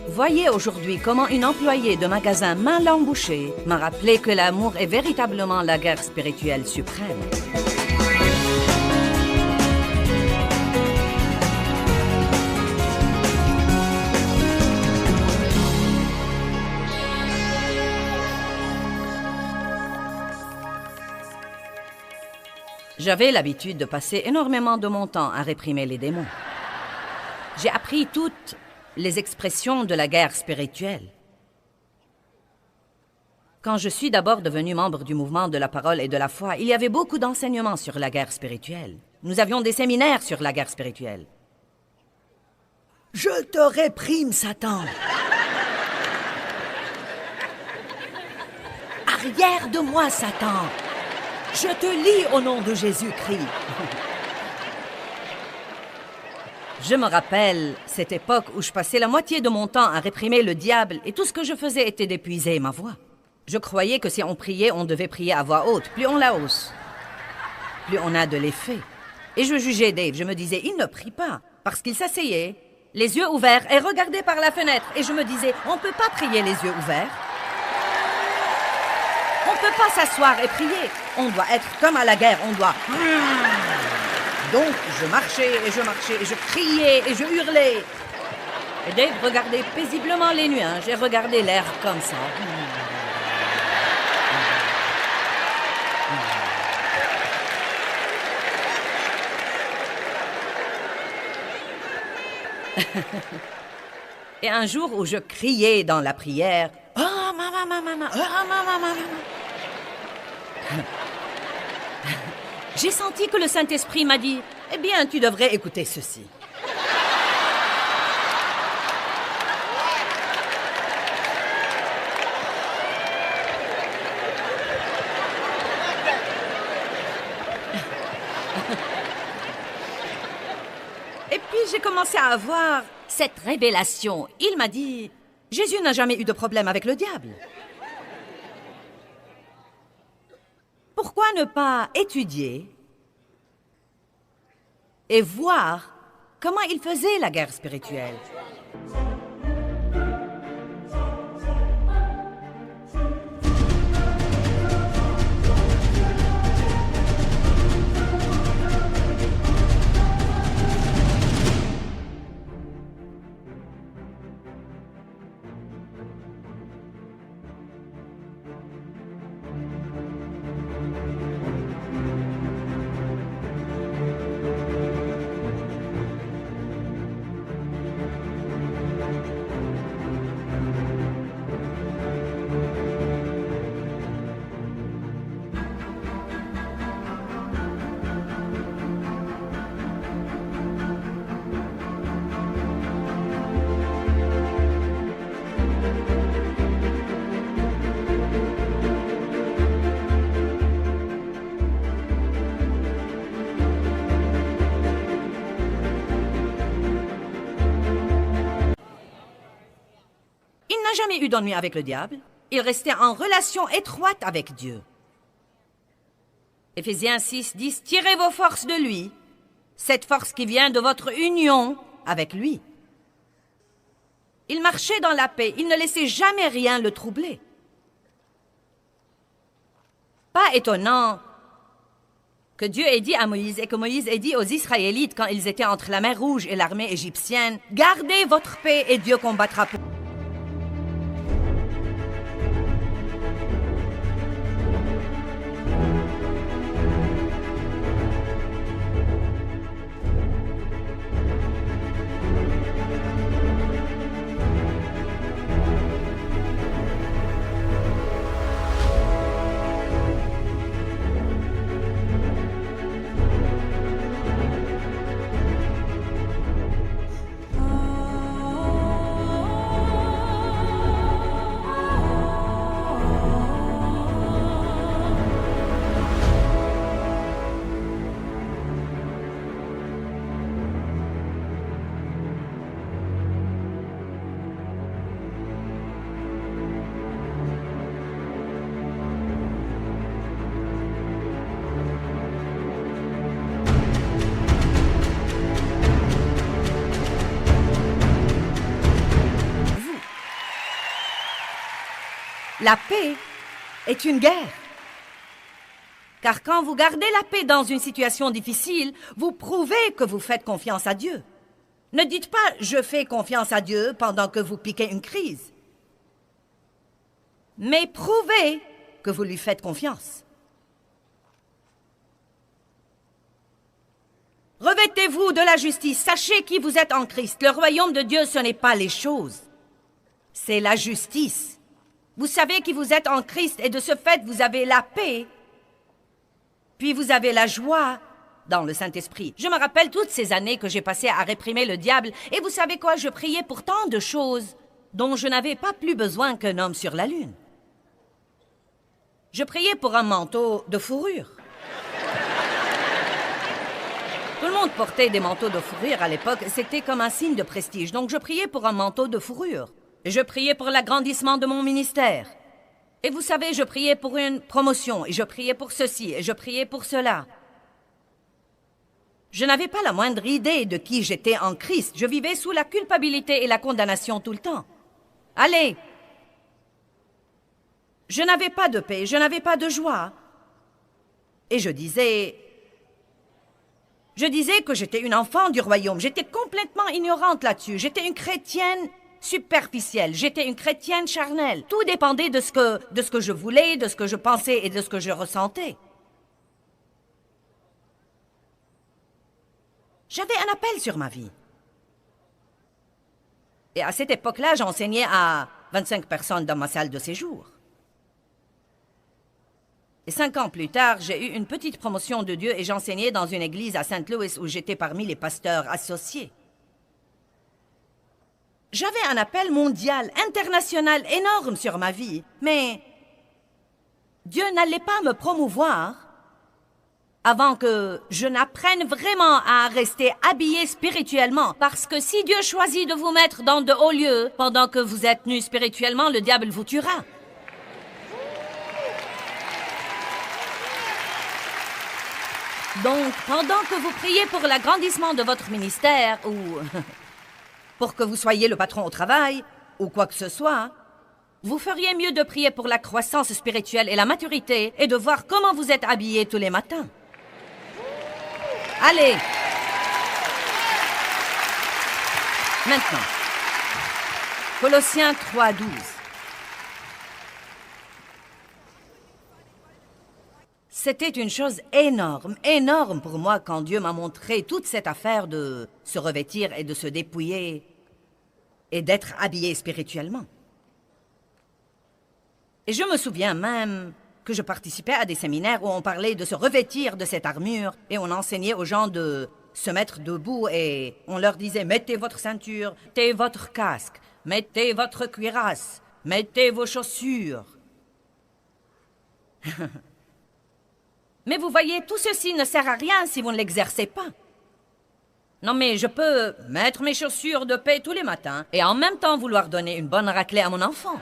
Voyez aujourd'hui comment une employée de magasin main bouchée m'a rappelé que l'amour est véritablement la guerre spirituelle suprême. J'avais l'habitude de passer énormément de mon temps à réprimer les démons. J'ai appris toutes les expressions de la guerre spirituelle. Quand je suis d'abord devenu membre du mouvement de la parole et de la foi, il y avait beaucoup d'enseignements sur la guerre spirituelle. Nous avions des séminaires sur la guerre spirituelle. Je te réprime, Satan! Arrière de moi, Satan! Je te lis au nom de Jésus-Christ. Je me rappelle cette époque où je passais la moitié de mon temps à réprimer le diable et tout ce que je faisais était d'épuiser ma voix. Je croyais que si on priait, on devait prier à voix haute. Plus on la hausse, plus on a de l'effet. Et je jugeais Dave. Je me disais, il ne prie pas. Parce qu'il s'asseyait, les yeux ouverts, et regardait par la fenêtre. Et je me disais, on ne peut pas prier les yeux ouverts. On ne peut pas s'asseoir et prier. On doit être comme à la guerre, on doit... Donc, je marchais, et je criais, et je hurlais. Et Dave regardait paisiblement les nuages, et regardait l'air comme ça. Et un jour où je criais dans la prière, « Oh, maman, oh, maman. » J'ai senti que le Saint-Esprit m'a dit, « Eh bien, tu devrais écouter ceci. » Et puis j'ai commencé à avoir cette révélation. Il m'a dit, « Jésus n'a jamais eu de problème avec le diable. » Pourquoi ne pas étudier et voir comment il faisait la guerre spirituelle? Jamais eu d'ennui avec le diable. Il restait en relation étroite avec Dieu. Éphésiens 6, 10, tirez vos forces de lui, cette force qui vient de votre union avec lui. Il marchait dans la paix, il ne laissait jamais rien le troubler. Pas étonnant que Dieu ait dit à Moïse et que Moïse ait dit aux Israélites quand ils étaient entre la mer Rouge et l'armée égyptienne, « Gardez votre paix et Dieu combattra pour vous. » La paix est une guerre. Car quand vous gardez la paix dans une situation difficile, vous prouvez que vous faites confiance à Dieu. Ne dites pas « je fais confiance à Dieu » pendant que vous piquez une crise. Mais prouvez que vous lui faites confiance. Revêtez-vous de la justice. Sachez qui vous êtes en Christ. Le royaume de Dieu, ce n'est pas les choses. C'est la justice. Vous savez qui vous êtes en Christ et de ce fait, vous avez la paix. Puis vous avez la joie dans le Saint-Esprit. Je me rappelle toutes ces années que j'ai passées à réprimer le diable. Et vous savez quoi? Je priais pour tant de choses dont je n'avais pas plus besoin qu'un homme sur la lune. Je priais pour un manteau de fourrure. Tout le monde portait des manteaux de fourrure à l'époque. C'était comme un signe de prestige. Donc je priais pour un manteau de fourrure. Et je priais pour l'agrandissement de mon ministère. Et vous savez, je priais pour une promotion. Et je priais pour ceci. Et je priais pour cela. Je n'avais pas la moindre idée de qui j'étais en Christ. Je vivais sous la culpabilité et la condamnation tout le temps. Allez! Je n'avais pas de paix, je n'avais pas de joie. Et je disais que j'étais une enfant du royaume. J'étais complètement ignorante là-dessus. J'étais une chrétienne superficielle. J'étais une chrétienne charnelle. Tout dépendait de ce que je voulais, de ce que je pensais et de ce que je ressentais. J'avais un appel sur ma vie. Et à cette époque-là, j'enseignais à 25 personnes dans ma salle de séjour. Et 5 ans plus tard, j'ai eu une petite promotion de Dieu et j'enseignais dans une église à St. Louis où j'étais parmi les pasteurs associés. J'avais un appel mondial, international, énorme sur ma vie, mais Dieu n'allait pas me promouvoir avant que je n'apprenne vraiment à rester habillé spirituellement. Parce que si Dieu choisit de vous mettre dans de hauts lieux pendant que vous êtes nus spirituellement, le diable vous tuera. Donc, pendant que vous priez pour l'agrandissement de votre ministère ou pour que vous soyez le patron au travail ou quoi que ce soit, vous feriez mieux de prier pour la croissance spirituelle et la maturité et de voir comment vous êtes habillés tous les matins. Allez! Maintenant, Colossiens 3:12. C'était une chose énorme, énorme pour moi quand Dieu m'a montré toute cette affaire de se revêtir et de se dépouiller et d'être habillé spirituellement. Et je me souviens même que je participais à des séminaires où on parlait de se revêtir de cette armure et on enseignait aux gens de se mettre debout et on leur disait « Mettez votre ceinture, mettez votre casque, mettez votre cuirasse, mettez vos chaussures. » Mais vous voyez, tout ceci ne sert à rien si vous ne l'exercez pas. Non mais je peux mettre mes chaussures de paix tous les matins et en même temps vouloir donner une bonne raclée à mon enfant.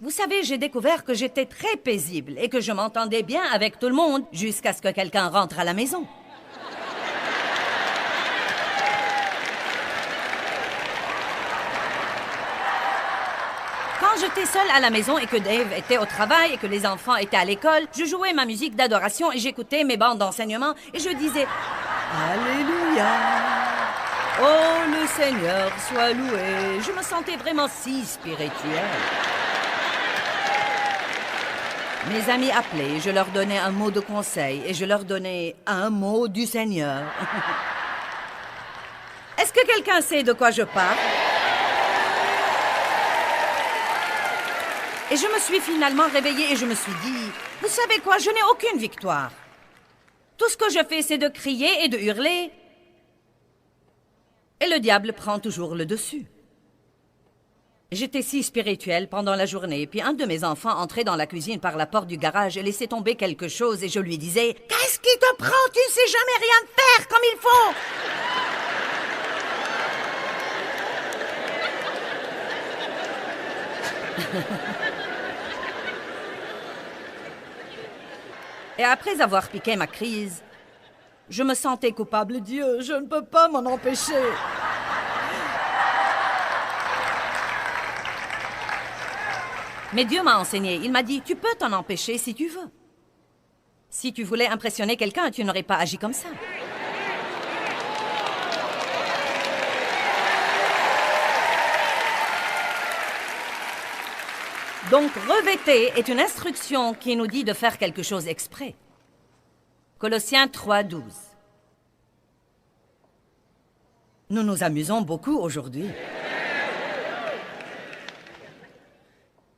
Vous savez, j'ai découvert que j'étais très paisible et que je m'entendais bien avec tout le monde jusqu'à ce que quelqu'un rentre à la maison. Quand j'étais seule à la maison et que Dave était au travail et que les enfants étaient à l'école, je jouais ma musique d'adoration et j'écoutais mes bandes d'enseignement et je disais « Alléluia, oh le Seigneur soit loué ». Je me sentais vraiment si spirituelle. Mes amis appelaient, je leur donnais un mot de conseil et je leur donnais un mot du Seigneur. Est-ce que quelqu'un sait de quoi je parle? Et je me suis finalement réveillée et je me suis dit, vous savez quoi, je n'ai aucune victoire. Tout ce que je fais, c'est de crier et de hurler. Et le diable prend toujours le dessus. J'étais si spirituelle pendant la journée, puis un de mes enfants entrait dans la cuisine par la porte du garage et laissait tomber quelque chose et je lui disais « Qu'est-ce qui te prend? Tu ne sais jamais rien faire comme il faut !» Et après avoir piqué ma crise, je me sentais coupable. Dieu, je ne peux pas m'en empêcher. Mais Dieu m'a enseigné. Il m'a dit, tu peux t'en empêcher si tu veux. Si tu voulais impressionner quelqu'un, tu n'aurais pas agi comme ça. Donc, revêtez est une instruction qui nous dit de faire quelque chose exprès. Colossiens 3:12. Nous nous amusons beaucoup aujourd'hui.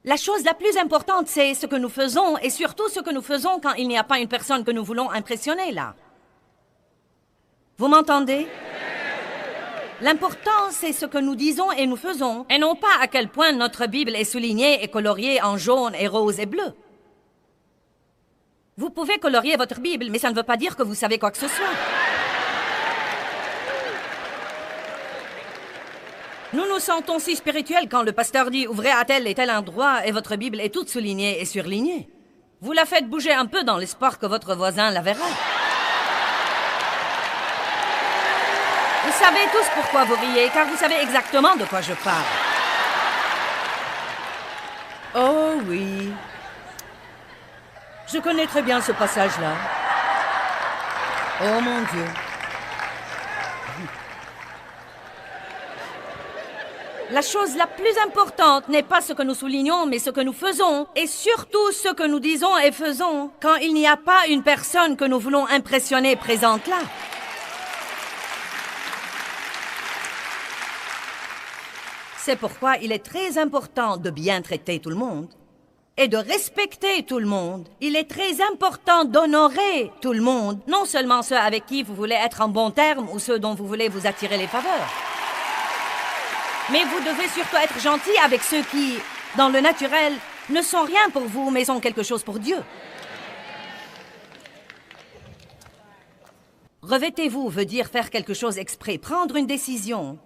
La chose la plus importante, c'est ce que nous faisons, et surtout ce que nous faisons quand il n'y a pas une personne que nous voulons impressionner, là. Vous m'entendez? L'important, c'est ce que nous disons et nous faisons, et non pas à quel point notre Bible est soulignée et coloriée en jaune et rose et bleu. Vous pouvez colorier votre Bible, mais ça ne veut pas dire que vous savez quoi que ce soit. Nous nous sentons si spirituels quand le pasteur dit « Ouvrez à tel et tel endroit » et votre Bible est toute soulignée et surlignée. Vous la faites bouger un peu dans l'espoir que votre voisin la verra. Vous savez tous pourquoi vous riez, car vous savez exactement de quoi je parle. Oh oui. Je connais très bien ce passage-là. Oh mon Dieu. La chose la plus importante n'est pas ce que nous soulignons, mais ce que nous faisons, et surtout ce que nous disons et faisons, quand il n'y a pas une personne que nous voulons impressionner présente là. C'est pourquoi il est très important de bien traiter tout le monde et de respecter tout le monde. Il est très important d'honorer tout le monde, non seulement ceux avec qui vous voulez être en bon terme ou ceux dont vous voulez vous attirer les faveurs. Mais vous devez surtout être gentil avec ceux qui, dans le naturel, ne sont rien pour vous, mais sont quelque chose pour Dieu. Revêtez-vous veut dire faire quelque chose exprès, prendre une décision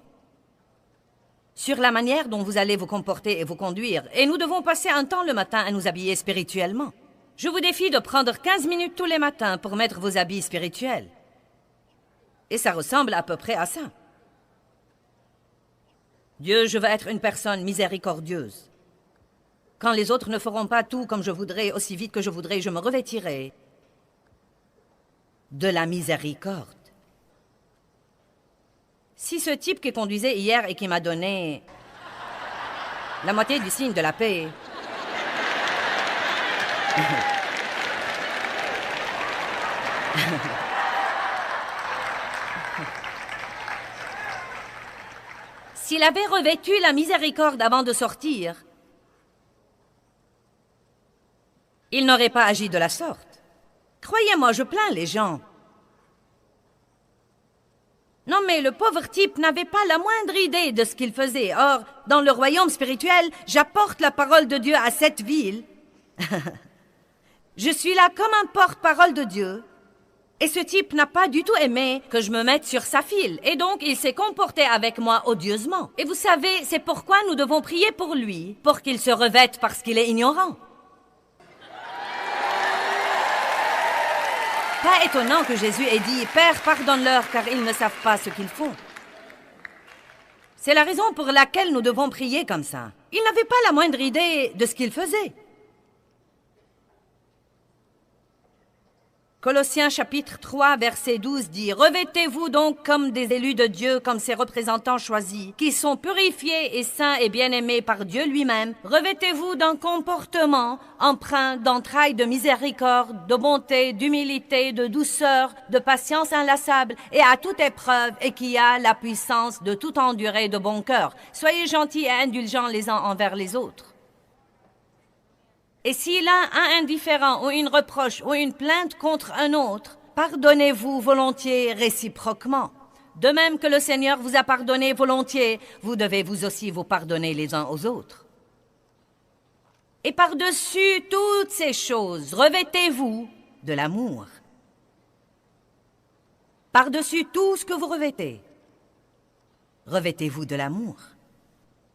sur la manière dont vous allez vous comporter et vous conduire. Et nous devons passer un temps le matin à nous habiller spirituellement. Je vous défie de prendre 15 minutes tous les matins pour mettre vos habits spirituels. Et ça ressemble à peu près à ça. Dieu, je veux être une personne miséricordieuse. Quand les autres ne feront pas tout comme je voudrais, aussi vite que je voudrais, je me revêtirai de la miséricorde. Si ce type qui conduisait hier et qui m'a donné la moitié du signe de la paix... S'il avait revêtu la miséricorde avant de sortir, il n'aurait pas agi de la sorte. Croyez-moi, je plains les gens. Non, mais le pauvre type n'avait pas la moindre idée de ce qu'il faisait. Or, dans le royaume spirituel, j'apporte la parole de Dieu à cette ville. Je suis là comme un porte-parole de Dieu. Et ce type n'a pas du tout aimé que je me mette sur sa file. Et donc, il s'est comporté avec moi odieusement. Et vous savez, c'est pourquoi nous devons prier pour lui, pour qu'il se revête parce qu'il est ignorant. Pas étonnant que Jésus ait dit « Père, pardonne-leur, car ils ne savent pas ce qu'ils font. » C'est la raison pour laquelle nous devons prier comme ça. Il n'avait pas la moindre idée de ce qu'il faisait. Colossiens chapitre 3, verset 12 dit « Revêtez-vous donc comme des élus de Dieu, comme ses représentants choisis, qui sont purifiés et saints et bien-aimés par Dieu lui-même. Revêtez-vous d'un comportement empreint d'entrailles de miséricorde, de bonté, d'humilité, de douceur, de patience inlassable et à toute épreuve et qui a la puissance de tout endurer de bon cœur. Soyez gentils et indulgents les uns envers les autres. » Et si l'un a un différend ou une reproche ou une plainte contre un autre, pardonnez-vous volontiers réciproquement. De même que le Seigneur vous a pardonné volontiers, vous devez vous aussi vous pardonner les uns aux autres. Et par-dessus toutes ces choses, revêtez-vous de l'amour. Par-dessus tout ce que vous revêtez, revêtez-vous de l'amour.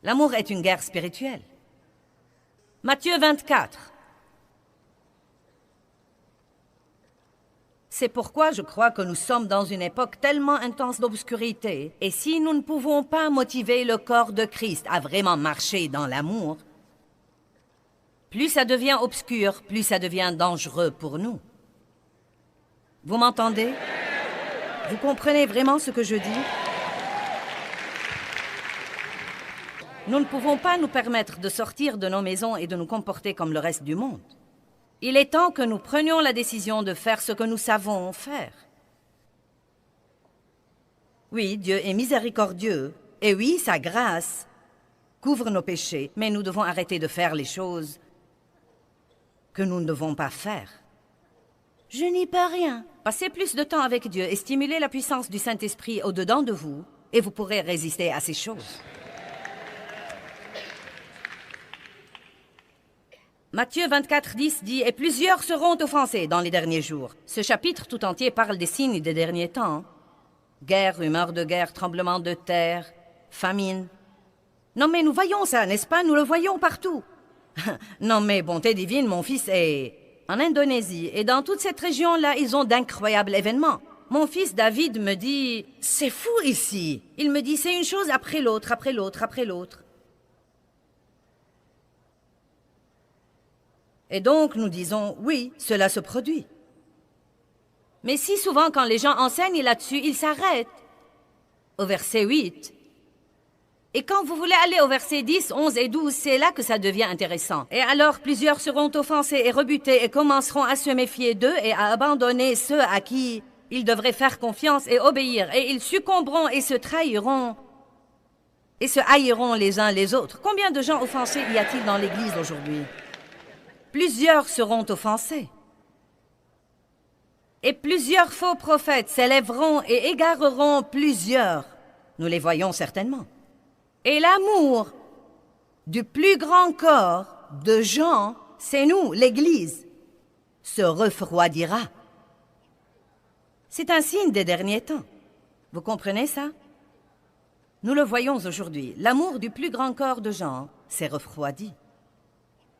L'amour est une guerre spirituelle. Matthieu 24. C'est pourquoi je crois que nous sommes dans une époque tellement intense d'obscurité. Et si nous ne pouvons pas motiver le corps de Christ à vraiment marcher dans l'amour, Plus ça devient obscur, plus ça devient dangereux pour nous. Vous m'entendez? Vous comprenez vraiment ce que je dis? Nous ne pouvons pas nous permettre de sortir de nos maisons et de nous comporter comme le reste du monde. Il est temps que nous prenions la décision de faire ce que nous savons faire. Oui, Dieu est miséricordieux, et oui, sa grâce couvre nos péchés, mais nous devons arrêter de faire les choses que nous ne devons pas faire. Je n'y peux rien. Passez plus de temps avec Dieu et stimulez la puissance du Saint-Esprit au-dedans de vous, et vous pourrez résister à ces choses. Matthieu 24:10 dit « Et plusieurs seront offensés dans les derniers jours. » Ce chapitre tout entier parle des signes des derniers temps. Guerre, rumeurs de guerre, tremblements de terre, famine. Non mais nous voyons ça, n'est-ce pas? Nous le voyons partout. Non mais bonté divine, mon fils est en Indonésie. Et dans toute cette région-là, ils ont d'incroyables événements. Mon fils David me dit « C'est fou ici. » Il me dit « C'est une chose après l'autre, après l'autre, après l'autre. » Et donc, nous disons, oui, cela se produit. Mais si souvent, quand les gens enseignent là-dessus, ils s'arrêtent au verset 8. Et quand vous voulez aller au verset 10, 11 et 12, c'est là que ça devient intéressant. Et alors, plusieurs seront offensés et rebutés et commenceront à se méfier d'eux et à abandonner ceux à qui ils devraient faire confiance et obéir. Et ils succomberont et se trahiront et se haïront les uns les autres. Combien de gens offensés y a-t-il dans l'Église aujourd'hui? Plusieurs seront offensés. Et plusieurs faux prophètes s'élèveront et égareront plusieurs. Nous les voyons certainement. Et l'amour du plus grand corps de gens, c'est nous, l'Église, se refroidira. C'est un signe des derniers temps. Vous comprenez ça? Nous le voyons aujourd'hui. L'amour du plus grand corps de gens s'est refroidi.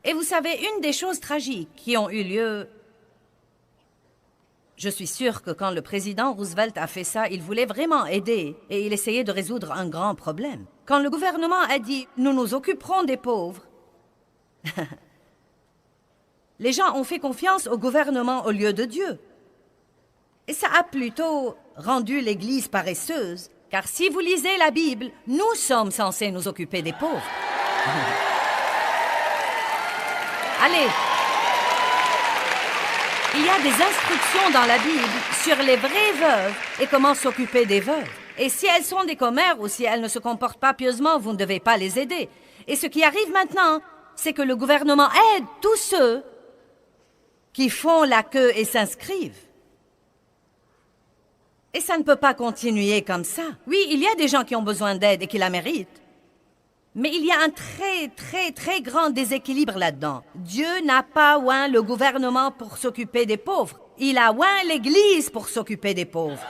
Et vous savez, une des choses tragiques qui ont eu lieu, je suis sûre que quand le président Roosevelt a fait ça, il voulait vraiment aider et il essayait de résoudre un grand problème. Quand le gouvernement a dit « nous nous occuperons des pauvres », les gens ont fait confiance au gouvernement au lieu de Dieu. Et ça a plutôt rendu l'Église paresseuse, car si vous lisez la Bible, nous sommes censés nous occuper des pauvres. Allez, il y a des instructions dans la Bible sur les vraies veuves et comment s'occuper des veuves. Et si elles sont des commères ou si elles ne se comportent pas pieusement, vous ne devez pas les aider. Et ce qui arrive maintenant, c'est que le gouvernement aide tous ceux qui font la queue et s'inscrivent. Et ça ne peut pas continuer comme ça. Oui, il y a des gens qui ont besoin d'aide et qui la méritent. Mais il y a un très grand déséquilibre là-dedans. Dieu n'a pas oint le gouvernement pour s'occuper des pauvres. Il a oint l'Église pour s'occuper des pauvres.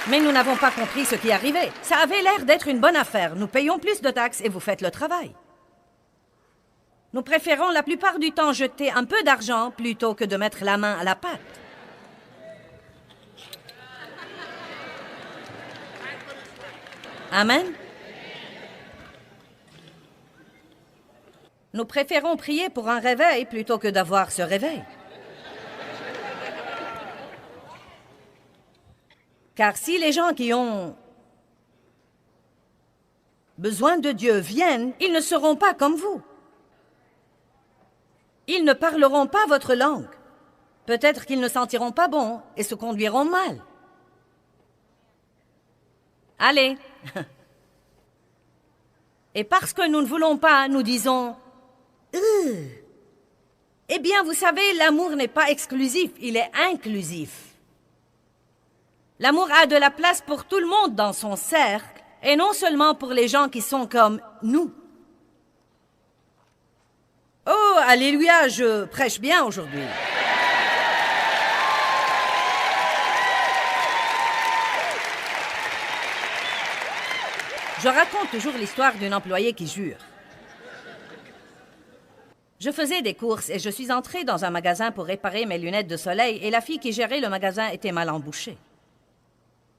Mais nous n'avons pas compris ce qui arrivait. Ça avait l'air d'être une bonne affaire. Nous payons plus de taxes et vous faites le travail. Nous préférons la plupart du temps jeter un peu d'argent plutôt que de mettre la main à la pâte. Amen. Nous préférons prier pour un réveil plutôt que d'avoir ce réveil. Car si les gens qui ont besoin de Dieu viennent, ils ne seront pas comme vous. Ils ne parleront pas votre langue. Peut-être qu'ils ne sentiront pas bon et se conduiront mal. Allez. Et parce que nous ne voulons pas, nous disons « Eh bien, vous savez, l'amour n'est pas exclusif, il est inclusif. L'amour a de la place pour tout le monde dans son cercle, et non seulement pour les gens qui sont comme nous. » Oh, alléluia, je prêche bien aujourd'hui. Je raconte toujours l'histoire d'une employée qui jure. Je faisais des courses et je suis entrée dans un magasin pour réparer mes lunettes de soleil et la fille qui gérait le magasin était mal embouchée.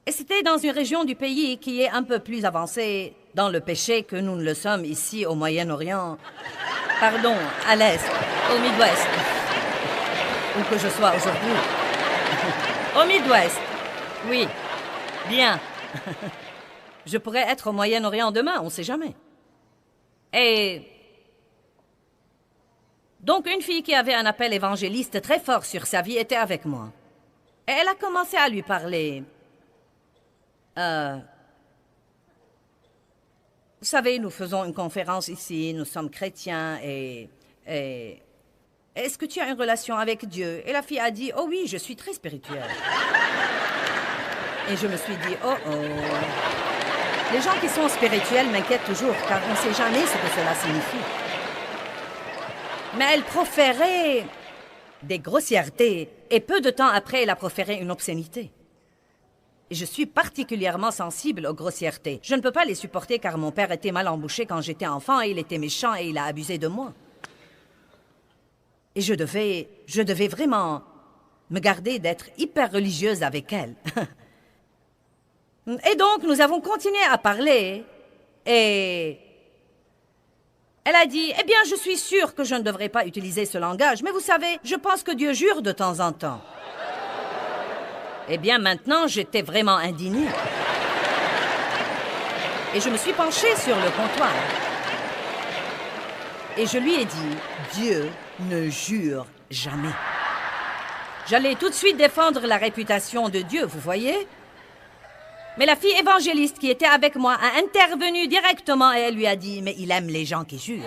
Et c'était dans une région du pays qui est un peu plus avancée dans le péché que nous ne le sommes ici au Moyen-Orient. Pardon, à l'Est, au Midwest. Où que je sois aujourd'hui. Au Midwest. Oui, bien. Je pourrais être au Moyen-Orient demain, on ne sait jamais. Et donc une fille qui avait un appel évangéliste très fort sur sa vie était avec moi. Et elle a commencé à lui parler. Vous savez, nous faisons une conférence ici, nous sommes chrétiens et est-ce que tu as une relation avec Dieu? Et la fille a dit, oh oui, je suis très spirituelle. Et je me suis dit, oh oh. Les gens qui sont spirituels m'inquiètent toujours, car on ne sait jamais ce que cela signifie. Mais elle proférait des grossièretés, et peu de temps après, elle a proféré une obscénité. Et je suis particulièrement sensible aux grossièretés. Je ne peux pas les supporter car mon père était mal embouché quand j'étais enfant, et il était méchant et il a abusé de moi. Et je devais vraiment me garder d'être hyper religieuse avec elle. Et donc, nous avons continué à parler, et elle a dit, eh bien, je suis sûre que je ne devrais pas utiliser ce langage, mais vous savez, je pense que Dieu jure de temps en temps. Eh bien, maintenant, j'étais vraiment indignée. Et je me suis penchée sur le comptoir. Et je lui ai dit, Dieu ne jure jamais. J'allais tout de suite défendre la réputation de Dieu, vous voyez? Mais la fille évangéliste qui était avec moi a intervenu directement et elle lui a dit, mais il aime les gens qui jurent.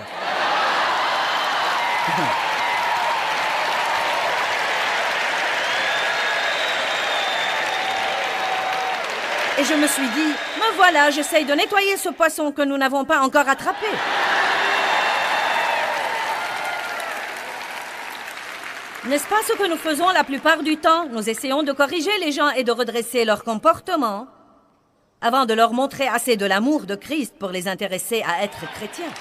Et je me suis dit, me voilà, j'essaye de nettoyer ce poisson que nous n'avons pas encore attrapé. N'est-ce pas ce que nous faisons la plupart du temps? Nous essayons de corriger les gens et de redresser leur comportement avant de leur montrer assez de l'amour de Christ pour les intéresser à être chrétiens.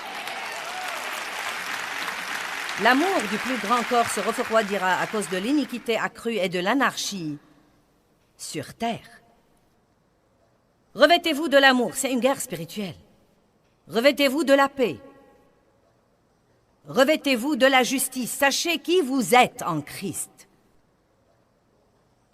L'amour du plus grand corps se refroidira à cause de l'iniquité accrue et de l'anarchie sur terre. Revêtez-vous de l'amour, c'est une guerre spirituelle. Revêtez-vous de la paix. Revêtez-vous de la justice. Sachez qui vous êtes en Christ.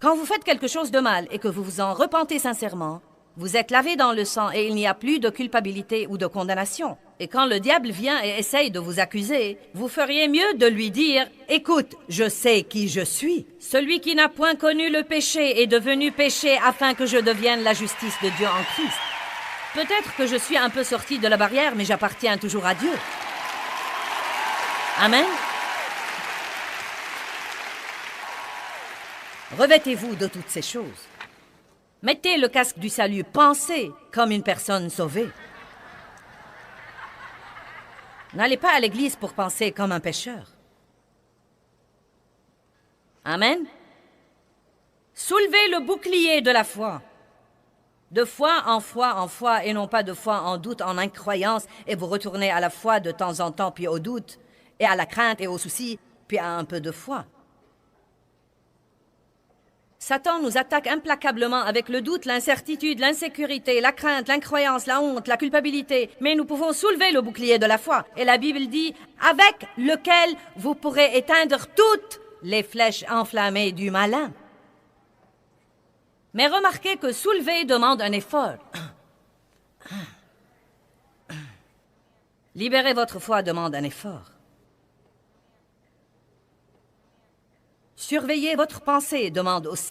Quand vous faites quelque chose de mal et que vous vous en repentez sincèrement, vous êtes lavé dans le sang et il n'y a plus de culpabilité ou de condamnation. Et quand le diable vient et essaye de vous accuser, vous feriez mieux de lui dire « Écoute, je sais qui je suis. Celui qui n'a point connu le péché est devenu péché afin que je devienne la justice de Dieu en Christ. » Peut-être que je suis un peu sortie de la barrière, mais j'appartiens toujours à Dieu. Amen. Revêtez-vous de toutes ces choses. Mettez le casque du salut, pensez comme une personne sauvée. N'allez pas à l'église pour penser comme un pécheur. Amen. Soulevez le bouclier de la foi. De foi en foi, et non pas de foi en doute, en incroyance, et vous retournez à la foi de temps en temps, puis au doute, et à la crainte et au souci, puis à un peu de foi. Satan nous attaque implacablement avec le doute, l'incertitude, l'insécurité, la crainte, l'incroyance, la honte, la culpabilité. Mais nous pouvons soulever le bouclier de la foi. Et la Bible dit, avec lequel vous pourrez éteindre toutes les flèches enflammées du malin. Mais remarquez que soulever demande un effort. Libérer votre foi demande un effort. Surveiller votre pensée demande aussi.